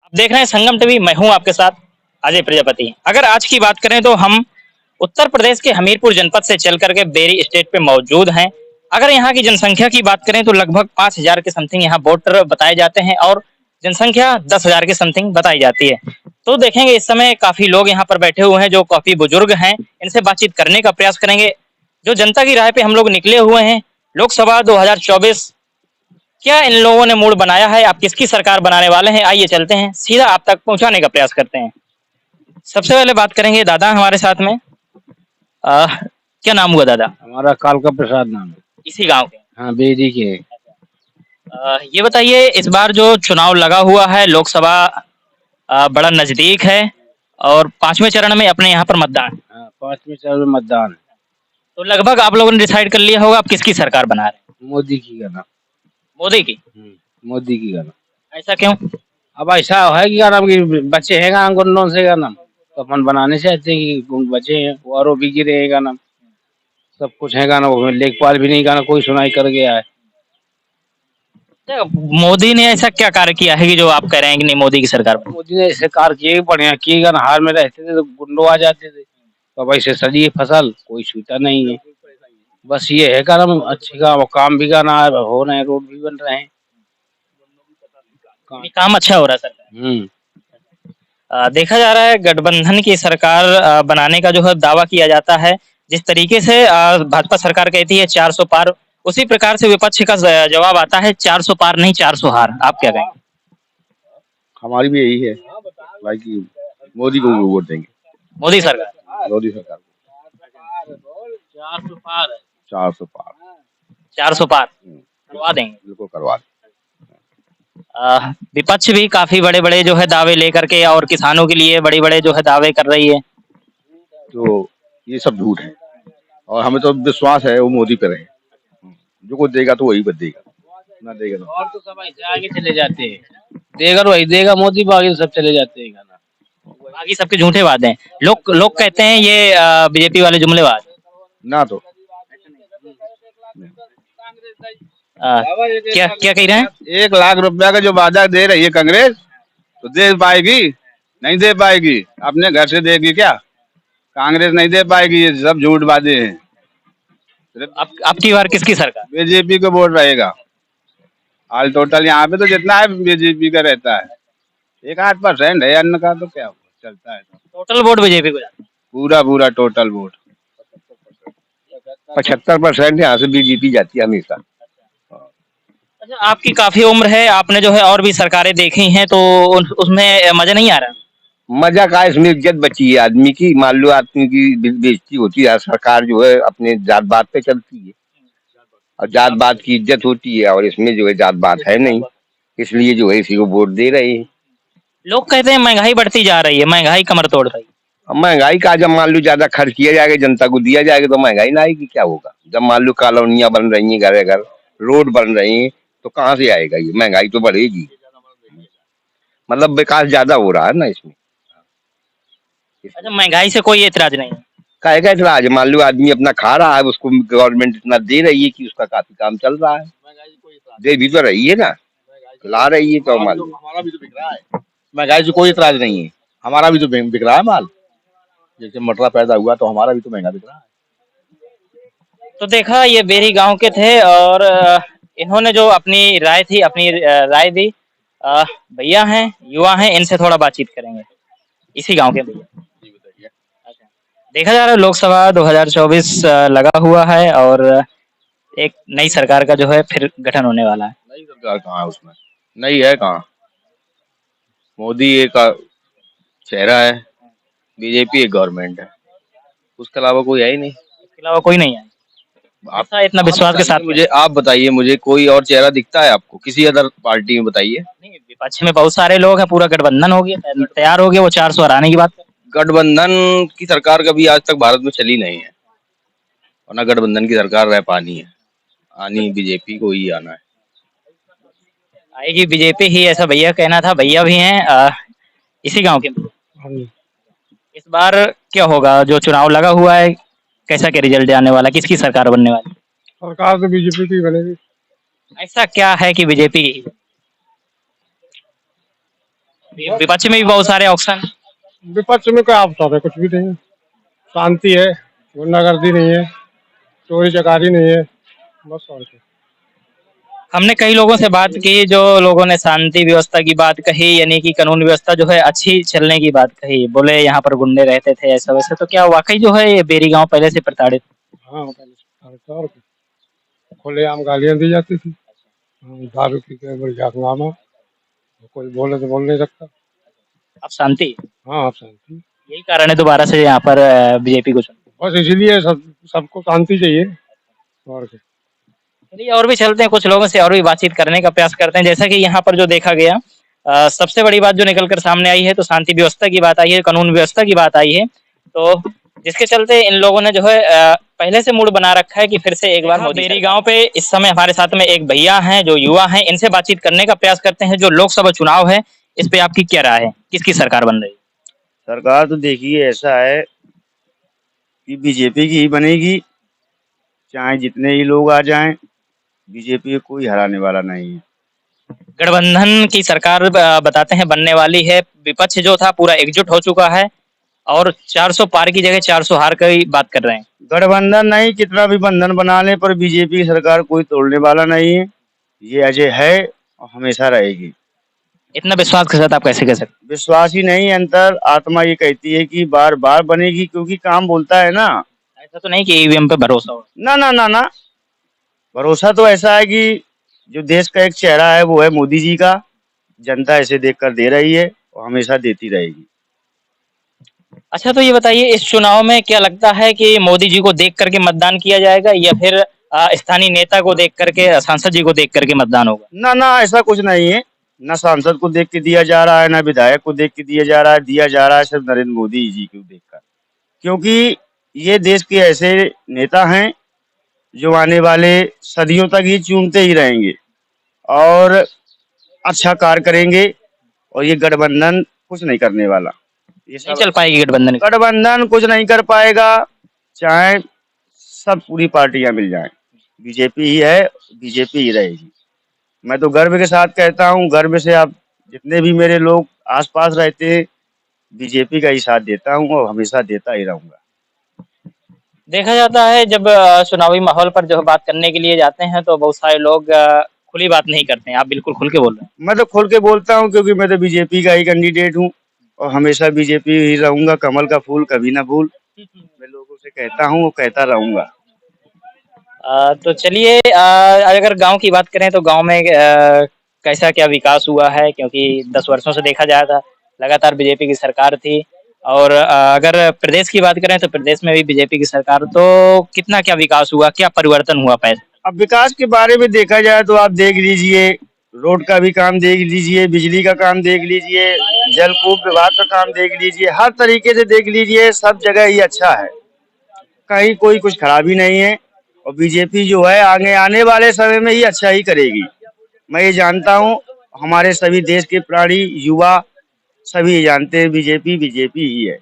आप देख रहे हैं संगम टीवी, मैं हूं आपके साथ अजय प्रजापति। अगर आज की बात करें तो हम उत्तर प्रदेश के हमीरपुर जनपद से चल करके बेरी स्टेट पे मौजूद हैं। अगर यहाँ की जनसंख्या की बात करें तो लगभग 5,000 के समथिंग यहाँ वोटर बताए जाते हैं और जनसंख्या 10,000 के समथिंग बताई जाती है। तो देखेंगे इस समय काफी लोग यहाँ पर बैठे हुए हैं जो काफी बुजुर्ग हैं। इनसे बातचीत करने का प्रयास करेंगे। जो जनता की राय पे हम लोग निकले हुए हैं, लोकसभा 2024, क्या इन लोगों ने मूड बनाया है? आप किसकी सरकार बनाने वाले हैं? आइए चलते हैं, सीधा आप तक पहुंचाने का प्रयास करते हैं। सबसे पहले बात करेंगे दादा हमारे साथ में। आ, क्या नाम हुआ दादा? हमारा कालका प्रसाद नाम है। इसी गांव के? हाँ, बेरी के हैं। ये बताइए, इस बार जो चुनाव लगा हुआ है लोकसभा, बड़ा नजदीक है और 5वें चरण में अपने यहाँ पर मतदान। हाँ, 5वें चरण में मतदान। तो लगभग आप लोगों ने डिसाइड कर लिया होगा आप किसकी सरकार बना रहे हैं? मोदी की करना। मोदी की? मोदी की करना। ऐसा क्यों? अब ऐसा है कि क्या नाम की बच्चे हैं का गुंडों से का नाम, तो अपन बनाने चाहते हैं कि बच्चे हैं वो आरोपी गिरे हैं का नाम, सब कुछ है का ना, वो लेखपाल भी नहीं का ना, कोई सुनाई कर गया है। तो मोदी ने ऐसा क्या कार्य किया है कि जो आप कह रहे हैं कि नहीं मोदी की सरकार बनी? मोदी ने ऐसे कार्य किए बढ़िया किए का ना, हार में रहते थे तो गुंडों आ जाते थे, तो ऐसे सड़ी है फसल, कोई छूटा नहीं है। बस ये है का नाम अच्छी का काम भी का ना हो रहे हैं, रोड भी बन रहे हैं, काम अच्छा हो रहा है सर? देखा जा रहा है गठबंधन की सरकार बनाने का जो है दावा किया जाता है। जिस तरीके से भाजपा सरकार कहती है 400 पार, उसी प्रकार से विपक्ष का जवाब आता है 400 पार नहीं 400 हार। आप क्या कहेंगे? हमारी भी यही है भाई कि मोदी को वोट देंगे। मोदी सरकार? मोदी सरकार को 400 पार है। 400 पार। 400 पार करवा देंगे? बिल्कुल करवा दें। विपक्ष भी काफी बड़े बड़े जो है दावे लेकर के और किसानों के लिए बड़े बड़े जो है दावे कर रही है। तो ये सब झूठ है और हमें तो विश्वास है वो मोदी पे रहे। जो कुछ देगा तो वही देगा, ना देगा तो और तो सब ऐसे आगे चले जाते हैं, देगा तो वही देगा मोदी, बाकी सब चले जाते हैं ना। बाकी सबके झूठे वादे हैं। लोग कहते हैं ये बीजेपी वाले जुमलेबाज ना। तो क्या क्या कह रहे हैं? 1 लाख रुपया का जो वादा दे रही है कांग्रेस, तो दे पाएगी? नहीं दे पाएगी। अपने घर से देगी क्या? कांग्रेस नहीं दे पाएगी। ये सब झूठ वादे हैं। आपकी बार किसकी सरकार? बीजेपी को वोट रहेगा। ऑल टोटल यहाँ पे तो जितना है बीजेपी का रहता है। 1-8% है अन्य का, तो क्या चलता है। टोटल वोट बीजेपी को जाता है? पूरा पूरा टोटल वोट 75% यहाँ से बीजेपी जाती है हमेशा। अच्छा, आपकी काफी उम्र है, आपने जो है और भी सरकारें देखी हैं, तो उसमें मजा नहीं आ रहा? मजा का इसमें इज्जत बची है आदमी की। मान लो आदमी की बेइज्जती होती है, सरकार जो है अपने जात बात पे चलती है और जात बात की इज्जत होती है, और इसमें जो है जात बात है नहीं, इसलिए जो है इसी को वोट दे रहे हैं। लोग कहते हैं महंगाई बढ़ती जा रही है, महंगाई कमर तोड़ रही है। अब महंगाई का जब मान लो ज्यादा खर्च किया जाएगा, जनता को दिया जाएगा, तो महंगाई ना आएगी? क्या होगा? जब मान लो कॉलोनियां बन रही हैं, घर घर रोड बन रही हैं, तो कहाँ से आएगा? ये महंगाई तो बढ़ेगी। मतलब विकास ज्यादा हो रहा है ना इसमें। अच्छा, महंगाई से कोई एतराज नहीं है? काहे का इतराज? मान लो आदमी अपना खा रहा है, उसको गवर्नमेंट इतना दे रही है कि उसका काफी काम चल रहा है। दे भी तो रही है ना, ला रही है, तो मान लो हमारा भी तो बिक रहा है। महंगाई से कोई इतराज नहीं है, हमारा भी तो बिक रहा है माल। जैसे मटरा पैदा हुआ तो हमारा भी तो महंगा बिक रहा है। तो देखा, ये बेरी गांव के थे और इन्होंने जो अपनी राय थी, अपनी राय दी। भैया हैं, युवा हैं, इनसे थोड़ा बातचीत करेंगे। इसी गांव के भैया। अच्छा, देखा जा रहा है लोकसभा 2024 लगा हुआ है और एक नई सरकार का जो है फिर गठन होने वाला है। नई सरकार कहाँ है उसमें? नई है कहाँ? मोदी एक चेहरा है, बीजेपी एक गवर्नमेंट है, उसके अलावा कोई है ही नहीं। इसके अलावा कोई नहीं है? ऐसा इतना विश्वास के साथ? मुझे आप बताइए, मुझे कोई और चेहरा दिखता है आपको किसी अदर पार्टी में? बताइए। नहीं, विपक्ष में बहुत सारे लोग हैं, पूरा गठबंधन हो गया, तैयार हो गया, वो 400 हराने की बात। गठबंधन की सरकार कभी आज तक भारत में चली नहीं है, और ना गठबंधन की सरकार रह पानी है। आनी बीजेपी को ही आना है। आएगी बीजेपी ही, ऐसा भैया कहना था। भैया भी हैं इसी गांव के। इस बार क्या होगा? जो चुनाव लगा हुआ है, कैसा क्या रिजल्ट आने वाला, किसकी सरकार बनने वाली? सरकार तो बीजेपी की बनेगी। ऐसा क्या है कि बीजेपी की? विपक्ष में भी बहुत सारे ऑप्शन। विपक्ष में क्या अवसर है, कुछ भी नहीं है। शांति है, गुंडागर्दी नहीं है, चोरी चकारी नहीं है, बस और क्या। हमने कई लोगों से बात की, जो लोगों ने शांति व्यवस्था की बात कही, यानी कि कानून व्यवस्था जो है अच्छी चलने की बात कही। बोले यहाँ पर गुंडे रहते थे ऐसा वैसा, तो क्या वाकई जो है ये बेरी गांव पहले से प्रताड़ित? हाँ, पहले से था और क्या। खुलेआम गालियां दी जाती थी। दारू पी के बढ़िया हंगामा, कोई बोले तो बोल नहीं सकता। अब शांति, हाँ, आप शांति। यही कारण है दोबारा से यहाँ पर बीजेपी को चुना। बस इसीलिए सबको शांति चाहिए और क्या। चलिए और भी चलते हैं, कुछ लोगों से और भी बातचीत करने का प्रयास करते हैं। जैसा कि यहाँ पर जो देखा गया, सबसे बड़ी बात जो निकल कर सामने आई है तो शांति व्यवस्था की बात आई है, कानून व्यवस्था की बात आई है। तो जिसके चलते इन लोगों ने जो है पहले से मूड बना रखा है कि फिर से एक बार मोदी। बेरी गांव पे इस समय हमारे साथ में एक भैया हैं जो युवा हैं, इनसे बातचीत करने का प्रयास करते हैं। जो लोकसभा चुनाव है इस पे आपकी क्या राय है, किसकी सरकार बन रही है? सरकार तो देखिए ऐसा है कि बीजेपी की ही बनेगी, चाहे जितने ही लोग आ जाएं, बीजेपी को कोई हराने वाला नहीं है। गठबंधन की सरकार बताते हैं बनने वाली है। विपक्ष जो था पूरा एकजुट हो चुका है और 400 पार की जगह 400 हार की बात कर रहे हैं। गठबंधन नहीं, कितना भी बंधन बना ले, पर बीजेपी की सरकार कोई तोड़ने वाला नहीं है। ये अजय है और हमेशा रहेगी। इतना विश्वास के साथ आप कैसे कह सकते विश्वास ही नहीं, अंतर आत्मा ये कहती है कि बार बार बनेगी, क्योंकि काम बोलता है ना। हैं? ऐसा तो नहीं कि ईवीएम पे भरोसा हो। ना ना ना ना, भरोसा तो ऐसा है कि जो देश का एक चेहरा है वो है मोदी जी का। जनता ऐसे देखकर दे रही है और हमेशा देती रहेगी। अच्छा, तो ये बताइए इस चुनाव में क्या लगता है कि मोदी जी को देख करके मतदान किया जाएगा या फिर स्थानीय नेता को देख करके, सांसद जी को देख करके मतदान होगा? ना ना, ऐसा कुछ नहीं है। ना सांसद को देख के दिया जा रहा है, ना विधायक को देख के दिया जा रहा है। दिया जा रहा है सिर्फ नरेंद्र मोदी जी को देखकर, क्योंकि ये देश के ऐसे नेता हैं जो आने वाले सदियों तक ये चूमते ही रहेंगे और अच्छा कार्य करेंगे। और ये गठबंधन कुछ नहीं करने वाला। ये नहीं सब चल पाएगी गठबंधन की? गठबंधन कुछ नहीं कर पाएगा, चाहे सब पूरी पार्टियां मिल जाएं। बीजेपी ही है, बीजेपी ही रहेगी। मैं तो गर्व के साथ कहता हूँ, गर्व से आप जितने भी मेरे लोग आसपास रहते हैं, बीजेपी का ही साथ देता हूँ और हमेशा देता ही रहूंगा। देखा जाता है जब चुनावी माहौल पर जो बात करने के लिए जाते हैं तो बहुत सारे लोग खुली बात नहीं करते हैं। आप बिल्कुल खुल के बोल रहे हैं। मैं तो खुल के बोलता हूँ, क्योंकि मैं तो बीजेपी का ही कैंडिडेट हूँ और हमेशा बीजेपी ही रहूंगा। कमल का फूल कभी ना भूल, मैं लोगों से कहता हूँ और कहता रहूंगा। तो चलिए, अगर गांव की बात करें तो गांव में कैसा क्या विकास हुआ है, क्योंकि 10 वर्षों से देखा जाए था लगातार बीजेपी की सरकार थी। और अगर प्रदेश की बात करें तो प्रदेश में भी बीजेपी की सरकार, तो कितना क्या विकास हुआ, क्या परिवर्तन हुआ पैसे? अब विकास के बारे में देखा जाए तो आप देख लीजिए, रोड का भी काम देख लीजिए, बिजली का काम देख लीजिए, जलकूप विभाग का काम देख लीजिए, हर तरीके से देख लीजिए, सब जगह ही अच्छा है। कहीं कोई कुछ खराबी नहीं है। और बीजेपी जो है आगे आने वाले समय में ही अच्छा ही करेगी। मैं ये जानता हूँ, हमारे सभी देश के प्राणी युवा सभी ये जानते हैं, बीजेपी बीजेपी ही है।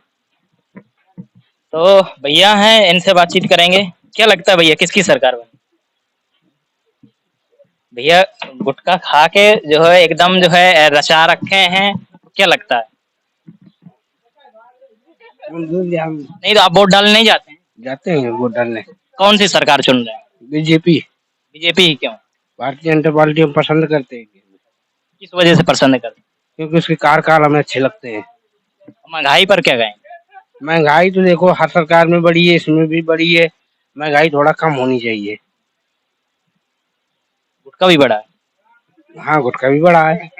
तो भैया हैं, इनसे बातचीत करेंगे। क्या लगता है भैया किसकी सरकार बनी? भैया गुटखा खा के जो है एकदम जो है रचा रखे हैं, क्या लगता है? नहीं तो आप वोट डालने नहीं जाते हैं? जाते हैं वोट डालने। कौन सी सरकार चुन रहे हैं? बीजेपी, बीजेपी ही क्यों? भारतीय जनता पार्टी हम पसंद करते हैं, किस वजह से पसंद करते क्योंकि उसके कार्यकाल हमें अच्छे लगते हैं। हैं? महंगाई पर क्या कहें? महंगाई तो देखो हर सरकार में बढ़ी है, इसमें भी बढ़ी है। महंगाई थोड़ा कम होनी चाहिए। गुटखा भी बढ़ा है। हाँ, गुटखा भी बढ़ा है।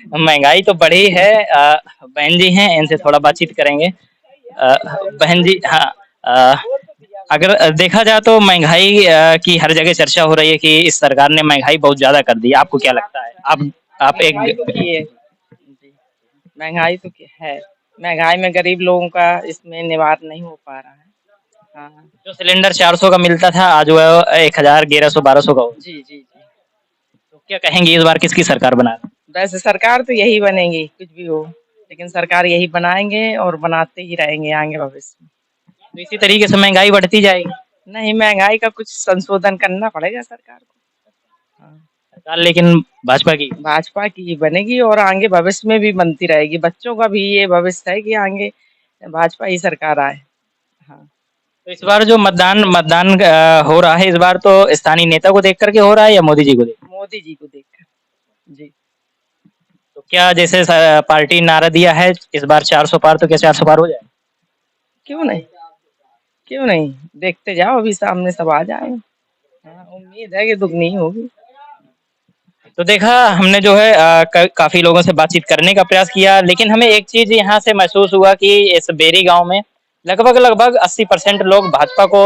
महंगाई तो बढ़ी है। बहन जी हैं, इनसे थोड़ा बातचीत करेंगे। बहन जी, हाँ, अ, अगर देखा जाए तो महंगाई की हर जगह चर्चा हो रही है कि इस सरकार ने महंगाई बहुत ज्यादा कर दी। आपको क्या लगता है? आप एक महंगाई तो की है जी। महंगाई तो है। महंगाई में गरीब लोगों का इसमें निवार नहीं हो पा रहा है। हाँ जो सिलेंडर 400 का मिलता था आज वो 1000, 1100, 1200 का हो। जी जी जी। तो क्या कहेंगे इस बार किसकी सरकार बना रहे हैं? वैसे सरकार तो यही बनेगी कुछ भी हो, लेकिन सरकार यही बनाएंगे और बनाते ही रहेंगे आगे भविष्य में। तो इसी तरीके से महंगाई बढ़ती जाएगी। नहीं, महंगाई का कुछ संशोधन करना पड़ेगा सरकार को। हाँ। सरकार लेकिन भाजपा की ही बनेगी और आगे भविष्य में भी बनती रहेगी। बच्चों का भी ये भविष्य है कि आगे भाजपा ही सरकार आए। हाँ, तो इस बार जो मतदान मतदान हो रहा है, इस बार तो स्थानीय नेता को देख करके हो रहा है या मोदी जी को देख? मोदी जी को देखकर। जी। तो क्या जैसे पार्टी नारा दिया है इस बार 400 पार, तो क्या 400 पार हो जाए? क्यों नहीं? क्यों नहीं? देखते जाओ, अभी सामने सब आ जाएगा। हाँ, उम्मीद है कि दुगनी होगी। तो देखा हमने जो है काफी लोगों से बातचीत करने का प्रयास किया, लेकिन हमें एक चीज यहाँ से महसूस हुआ कि इस बेरी गांव में लगभग लगभग 80% लोग भाजपा को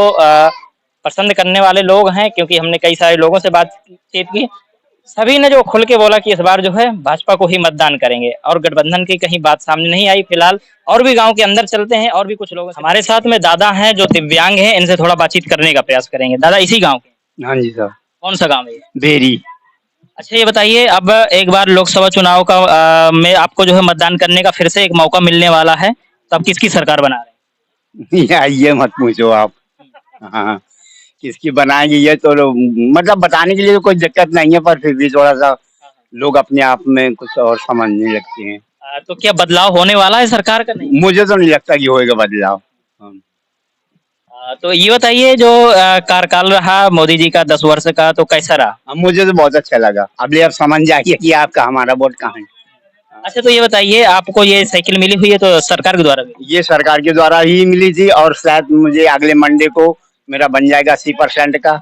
पसंद करने वाले लोग हैं, क्योंकि हमने कई सारे लोगों से बातचीत की। सभी ने जो खुल के बोला कि इस बार जो है भाजपा को ही मतदान करेंगे, और गठबंधन की कहीं बात सामने नहीं आई फिलहाल। और भी गांव के अंदर चलते हैं, और भी कुछ लोग हमारे साथ में दादा हैं जो दिव्यांग हैं, इनसे थोड़ा बातचीत करने का प्रयास करेंगे। दादा इसी गाँव के? हाँ जी साहब। कौन सा गाँव है ये? बेरी। अच्छा ये बताइए, अब एक बार लोकसभा चुनाव का में आपको जो है मतदान करने का फिर से एक मौका मिलने वाला है, तो आप किसकी सरकार बना रहे ये मत पूछो आप। हाँ, किसकी बनाएंगे ये तो मतलब बताने के लिए तो कोई दिक्कत नहीं है, पर फिर भी थोड़ा सा लोग अपने आप में कुछ और समझने लगते हैं। हैं? तो क्या बदलाव होने वाला है सरकार का? नहीं। मुझे तो नहीं लगता कि होएगा बदलाव। हाँ। तो ये बताइए, जो कार्यकाल रहा मोदी जी का 10 वर्ष का, तो कैसा रहा? मुझे तो बहुत अच्छा लगा। अब समझ जाइए कि आपका हमारा वोट कहाँ है। अच्छा तो ये बताइए, आपको ये साइकिल मिली हुई है तो सरकार के द्वारा मिली? ये सरकार के द्वारा ही मिली थी, और शायद मुझे अगले मंडे को मेरा बन जाएगा 80% का।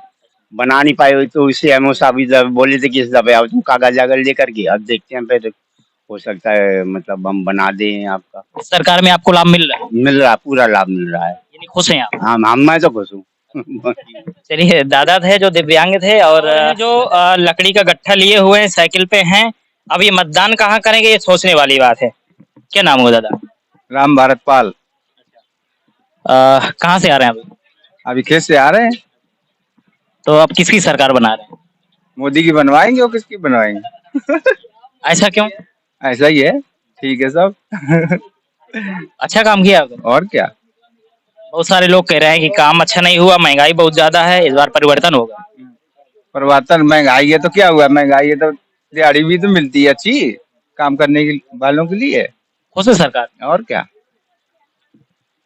बना नहीं पाए हुई तो इसे एमओ साहब भी बोले थे कि इस दबे आओ तुम कागज आगर लेकर के, अब देखते हैं फिर। हो सकता है मतलब हम बना दें आपका। इस सरकार में आपको लाभ मिल रहा है, मिल रहा, पूरा लाभ मिल रहा है। यानी खुश हैं आप? हाँ, मैं तो खुश हूँ। चलिए, दादा थे जो दिव्यांग थे, और जो लकड़ी का गट्ठा लिए हुए हैं, साइकिल पे हैं। अब ये मतदान कहाँ करेंगे ये सोचने वाली बात है। क्या नाम हुआ दादा? राम भारत पाल। कहाँ से आ रहे हैं अभी? अभी खेत से आ रहे हैं। तो अब किसकी सरकार बना रहे हैं? मोदी की बनवाएंगे और किसकी बनवाएंगे। ऐसा क्यों? ऐसा ही है, ठीक है सब। अच्छा काम किया आपने। और क्या। बहुत सारे लोग कह रहे हैं कि काम अच्छा नहीं हुआ, महंगाई बहुत ज्यादा है, इस बार परिवर्तन होगा। परिवर्तन महंगाई है तो क्या हुआ, महंगाई है तो दिहाड़ी भी तो मिलती है अच्छी काम करने के वालों के लिए। खुश है सरकार? और क्या।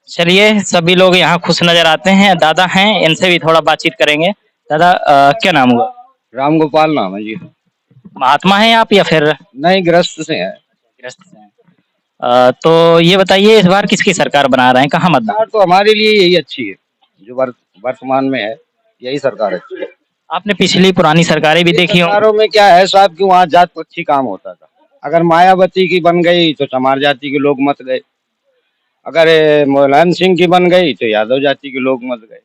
चलिए, सभी लोग यहाँ खुश नजर आते हैं। दादा हैं, इनसे भी थोड़ा बातचीत करेंगे। दादा क्या नाम हुआ? राम गोपाल नाम है जी। महात्मा हैं आप या फिर नहीं, गृहस्थ से है। गृहस्थ हैं? तो ये बताइए, इस बार किसकी सरकार बना रहे हैं, कहाँ मतदान? सरकार तो हमारे लिए यही अच्छी है, जो वर्तमान में है, यही सरकार अच्छी है। आपने पिछली पुरानी सरकारें भी देखी होंगी। सरकारों में क्या है साहब कि वहाँ जात पक्षी काम होता था। अगर मायावती की बन गई तो चमार जाति के लोग मत गए। अगर मुलायम सिंह की बन गई तो यादव जाति के लोग मत गए।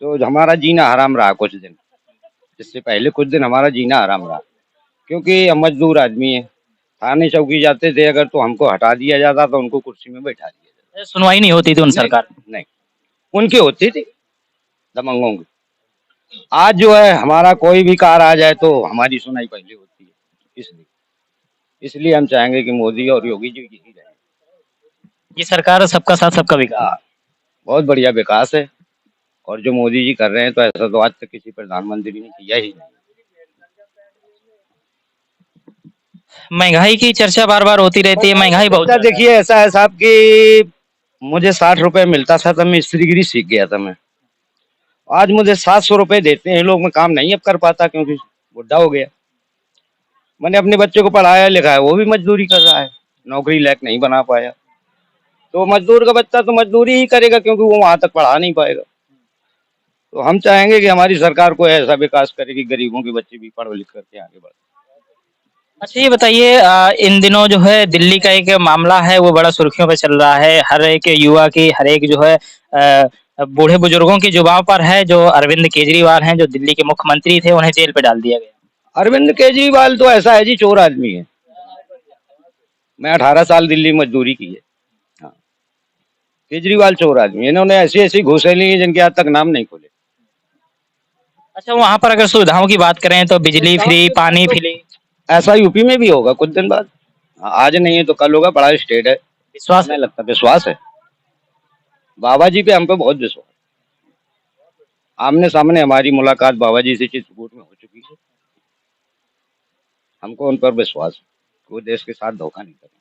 तो हमारा जीना हराम रहा कुछ दिन। इससे पहले कुछ दिन हमारा जीना हराम रहा, क्योंकि हम मजदूर आदमी है। थाने चौकी जाते थे अगर तो हमको हटा दिया जाता था, उनको कुर्सी में बैठा दिया जाता। सुनवाई नहीं होती थी उन सरकार में? नहीं, उनकी होती थी दबंगों की। आज जो है हमारा कोई भी कार आ जाए तो हमारी सुनाई पहले होती है। इसलिए हम चाहेंगे कि मोदी और योगी जी ही रहे। ये सरकार सबका साथ सबका विकास। हाँ, बहुत बढ़िया विकास है। और जो मोदी जी कर रहे हैं तो ऐसा तो आज तक किसी प्रधानमंत्री ने किया ही नहीं। महंगाई की चर्चा बार बार होती रहती है, महंगाई बहुत ज्यादा है। देखिए ऐसा है साहब कि मुझे 60 रुपए मिलता था तब मैं स्त्रीगिरी सीख गया था मैं। आज मुझे 700 रुपए देते हैं लोग, मैं काम नहीं अब कर पाता क्योंकि बुढ़ा हो गया। मैंने अपने बच्चे को पढ़ाया लिखाया, वो भी मजदूरी कर रहा है, नौकरी लायक नहीं बना पाया। तो मजदूर का बच्चा तो मजदूरी ही करेगा क्योंकि वो वहां तक पढ़ा नहीं पाएगा। तो हम चाहेंगे कि हमारी सरकार को ऐसा विकास करे कि गरीबों के बच्चे भी पढ़ लिख करके आगे बढ़े। अच्छा ये बताइए, इन दिनों जो है दिल्ली का एक मामला है, वो बड़ा सुर्खियों पे चल रहा है। हर एक युवा की, हर एक जो है बूढ़े बुजुर्गों की जुबान पर है, जो अरविंद केजरीवाल हैं, जो दिल्ली के मुख्यमंत्री थे, उन्हें जेल पे डाल दिया गया। अरविंद केजरीवाल तो ऐसा है जी, चोर आदमी है। मैं 18 साल दिल्ली मजदूरी की है। हाँ, केजरीवाल चोर आदमी है। इन्होंने ऐसी ऐसी घुसे ली जिनके आज तक नाम नहीं खोले। अच्छा, वहां पर अगर सुविधाओं की बात करें तो बिजली फ्री, पानी फ्री। ऐसा यूपी में भी होगा कुछ दिन बाद। आज नहीं है तो कल होगा, बड़ा स्टेट है। विश्वास नहीं लगता, विश्वास है बाबा जी पे, हम पे बहुत विश्वास। आमने सामने हमारी मुलाकात बाबा जी से चित्रकूट में हो चुकी है। हमको उन पर विश्वास है, वो देश के साथ धोखा नहीं करेंगे।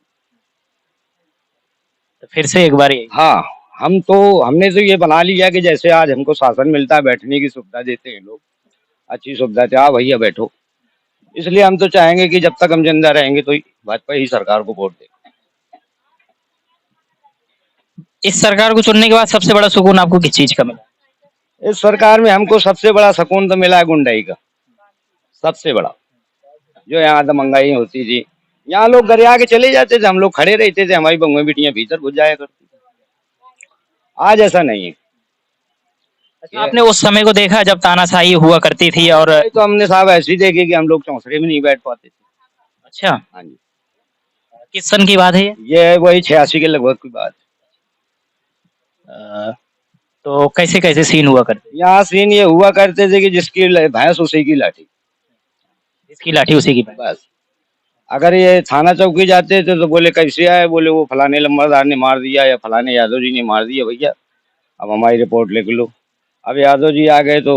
तो फिर से एक बार हाँ, हमने तो ये बना लिया कि जैसे आज हमको शासन मिलता है, बैठने की सुविधा देते हैं लोग, अच्छी सुविधा थे, हाँ भैया बैठो। इसलिए हम तो चाहेंगे कि जब तक हम जिंदा रहेंगे तो भाजपा ही सरकार को वोट दें। इस सरकार को चुनने के बाद सबसे बड़ा सुकून आपको किस चीज का मिला? इस सरकार में हमको सबसे बड़ा सुकून तो मिला है गुंडाई का, सबसे बड़ा। जो यहाँ दमंगाई होती थी, यहाँ लोग घर आके चले जाते थे, हम लोग खड़े रहते थे, हमारी बंगुए बिटियां भीतर घुस जाया करती थी। आज ऐसा नहीं है। आपने उस समय को देखा जब तानाशाही हुआ करती थी और तो हमने साहब ऐसी देखी कि हम लोग चौंसरे में नहीं बैठ पाते थे। अच्छा, हाँ जी, किस सन की बात है ये? ये वही 86 के लगभग की बात। तो कैसे कैसे सीन हुआ करते? यहाँ सीन ये हुआ करते थे कि जिसकी भैंस उसी की लाठी, इसकी लाठी उसी की। बस। अगर ये थाना चौकी जाते थे तो बोले कैसे आए, बोले वो फलाने लंबरदार ने मार दिया या फलाने यादव जी ने मार दिया। भैया अब हमारी रिपोर्ट लिख लो। अब यादव जी आ गए तो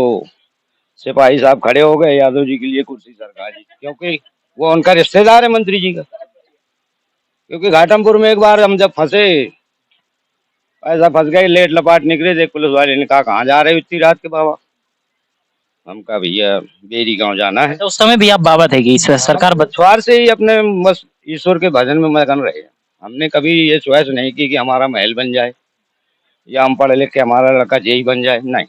सिपाही साहब खड़े हो गए यादव जी के लिए कुर्सी सरकार जी, क्योंकि वो उनका रिश्तेदार है मंत्री जी का। क्योंकि घाटमपुर में एक बार हम जब फंसे, ऐसा फंस गए, लेट लपाट निकले थे, पुलिस वाले ने कहा कहाँ जा रहे हो इतनी रात के बाबा? हम कहा भैया बेरी गांव जाना है। तो उस समय भी आप बाबा थे कि इस सरकार बछवार से ही अपने बस ईश्वर के भजन में मगन रहे। हमने कभी ये चॉइस नहीं की कि हमारा महल बन जाए या हम पढ़े लिख के हमारा लड़का जेई बन जाए, नहीं।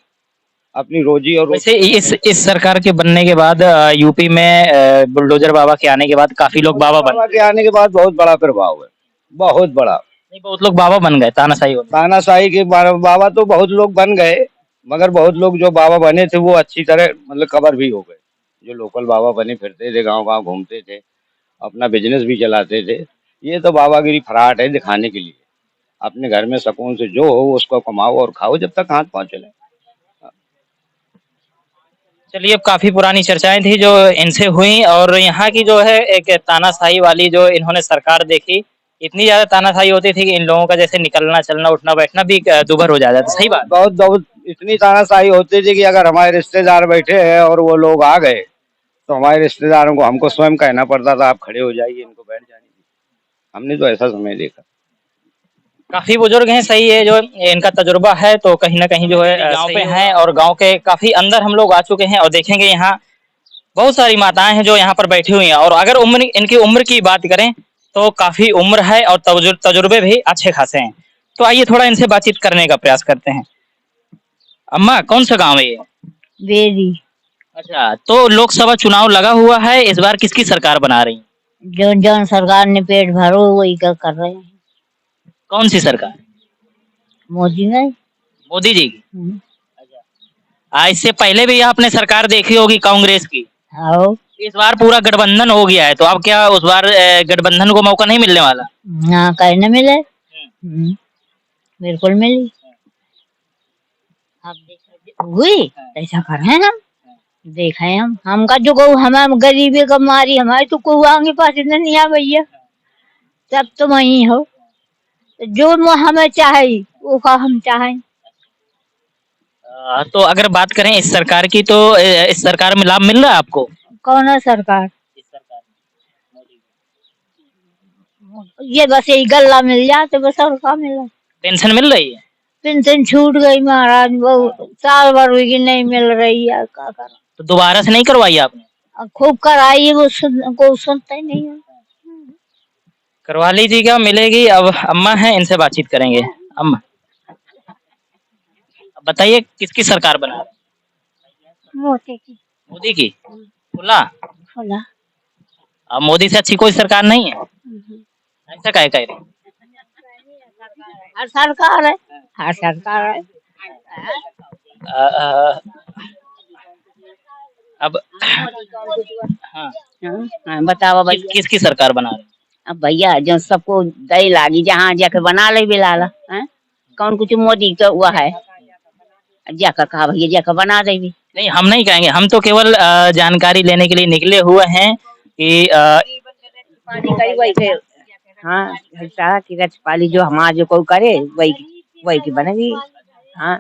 अपनी रोजी और वैसे इस सरकार के बनने के बाद यूपी में बुलडोजर बाबा के आने के बाद काफी लोग बाबा के आने के बाद बहुत बड़ा प्रभाव है, बहुत बड़ा। नहीं, बहुत लोग बाबा बन गए तानाशाही होने। तानाशाही के बाबा तो बहुत लोग बन गए, मगर बहुत लोग जो बाबा बने थे वो अच्छी तरह मतलब कबर भी हो गए। जो लोकल बाबा बने फिरते थे, गांव गांव घूमते थे, अपना बिजनेस भी चलाते थे। ये तो बाबागिरी फराट है दिखाने के लिए। अपने घर में सुकून से जो हो उसको कमाओ और खाओ जब तक हाथ पांव चले। चलिए, अब काफी पुरानी चर्चाएं थी जो इनसे हुई और यहाँ की जो है एक तानाशाही वाली जो इन्होंने सरकार देखी, इतनी ज्यादा तानाशाही होती थी कि इन लोगों का जैसे निकलना चलना उठना बैठना भी दुभर हो जाता था। सही बात। बहुत बहुत इतनी तानाशाही होती थी कि अगर हमारे रिश्तेदार बैठे हैं और वो लोग आ गए तो हमारे रिश्तेदारों को हमको स्वयं कहना पड़ता था आप खड़े हो जाइए, इनको बैठ जाने दीजिए। हमने तो ऐसा समय देखा। काफी बुजुर्ग हैं, सही है, जो इनका तजुर्बा है तो कहीं ना कहीं जो है गांव पे हैं और गांव के काफी अंदर हम लोग आ चुके हैं और देखेंगे यहाँ बहुत सारी माताएं हैं जो यहाँ पर बैठी हुई हैं और अगर उम्र इनकी उम्र की बात करें तो काफी उम्र है और तजुर्बे भी अच्छे खासे हैं। तो आइए थोड़ा इनसे बातचीत करने का प्रयास करते हैं। अम्मा, कौन सा गाँव है ये? बेरी। अच्छा, तो लोकसभा चुनाव लगा हुआ है, इस बार किसकी सरकार बना रही है? जो सरकार ने पेट भरो वही कर रहे हैं। कौन सी सरकार? मोदी ने। मोदी जी की। इससे पहले भी आपने सरकार देखी होगी कांग्रेस की। आओ। इस बार पूरा गठबंधन हो गया है तो अब क्या उस बार गठबंधन को मौका नहीं मिलने वाला? हाँ, कहने मिले। बिल्कुल मिली। अब हुई ऐसा कर रहे हैं हम, देखे हमका जो को हमारे गरीबी का मारी हमारे तो को आगे पास नहीं आ भैया, सब तो वही हो जो हमें चाहे वो का हम चाहें। तो अगर बात करें इस सरकार की तो इस सरकार में लाभ मिल रहा है आपको? कौन है सरकार? इस सरकार ये बस यही गल्ला मिल जाते बस और क्या मिला। पेंशन मिल रही है? पेंशन छूट गई महाराज, वो साल भर की नहीं मिल रही है, क्या कर। तो दोबारा से नहीं करवाई आपने? खूब कराई, वो को सुनता ही नहीं है। करवा लीजिएगा, मिलेगी। अब अम्मा हैं, इनसे बातचीत करेंगे। अम्मा बताइए किसकी सरकार बना रहे? मोदी की। मोदी की? खुला? खुला। अब मोदी से अच्छी कोई सरकार नहीं है? ऐसा कह रहे? हर सरकार है, हर सरकार है। अब हाँ, बताओ भैया किसकी सरकार बना रहे? अब भैया जो सबको दही लागी जहाँ जाकर बना ले बिलाला है, कौन कुछ मोदी का हुआ है जाकर कहा भैया जाकर बना दे भी। नहीं, हम नहीं कहेंगे, हम तो केवल जानकारी लेने के लिए निकले हुए हैं कि हाँ कि रचपाली जो हमारा जो कोई करे वही की बनेगी। हाँ,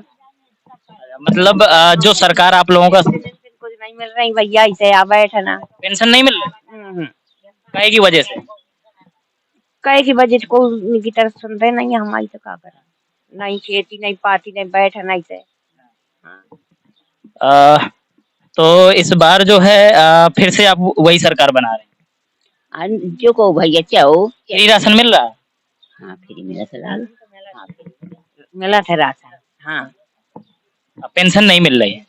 मतलब जो सरकार आप लोगों का कुछ नहीं मिल रही भैया, इसे आ बैठना। पेंशन नहीं मिल रही? काहे की वजह से? कहे की वजह से कोई उनकी तरफ सुनते नहीं है, हमारी तो का करा, नहीं खेती नहीं पाती नहीं बैठा नहीं से। तो इस बार जो है फिर से आप वही सरकार बना रहे हैं। जो को भैया चाहो फ्री राशन मिल रहा है? हाँ फ्री मिला था लाल, हाँ, मिला था राशन। हाँ पेंशन नहीं मिल रही है,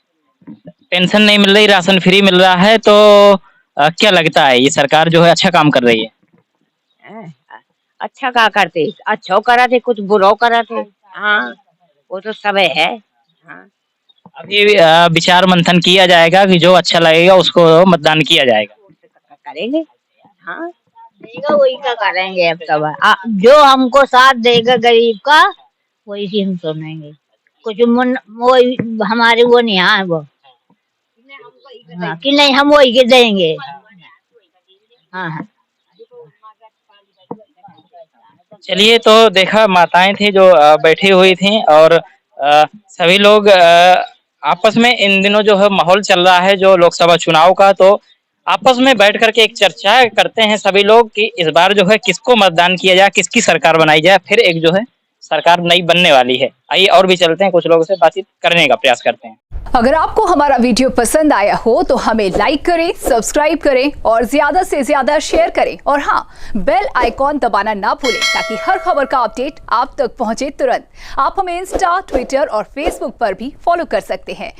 पेंशन नहीं मिल रही, राशन फ्री मिल रहा है, तो क्या लगता है ये सरकार जो है अच्छा काम कर रही है? अच्छा का करते, अच्छा करा थे कुछ बुरा करा थे। हाँ वो तो सब है। हाँ अभी विचार मंथन किया जाएगा कि जो अच्छा लगेगा उसको मतदान किया जाएगा। करेंगे। हाँ देगा वही का करेंगे अब सब। जो हमको साथ देगा गरीब का वही ही हम सुनेंगे, कुछ वही हमारे वो नहीं है वो। हाँ कि नहीं हम वही के देंगे। हाँ हाँ चलिए, तो देखा माताएं थी जो बैठी हुई थी और सभी लोग आपस में इन दिनों जो है माहौल चल रहा है जो लोकसभा चुनाव का, तो आपस में बैठ करके एक चर्चा करते हैं सभी लोग कि इस बार जो है किसको मतदान किया जाए, किसकी सरकार बनाई जाए, फिर एक जो है सरकार नई बनने वाली है। आइए और भी चलते हैं, कुछ लोगों से बातचीत करने का प्रयास करते हैं। अगर आपको हमारा वीडियो पसंद आया हो तो हमें लाइक करें, सब्सक्राइब करें और ज्यादा से ज्यादा शेयर करें, और हाँ, बेल आइकॉन दबाना ना भूलें ताकि हर खबर का अपडेट आप तक पहुंचे तुरंत। आप हमें इंस्टा, ट्विटर और फेसबुक पर भी फॉलो कर सकते हैं।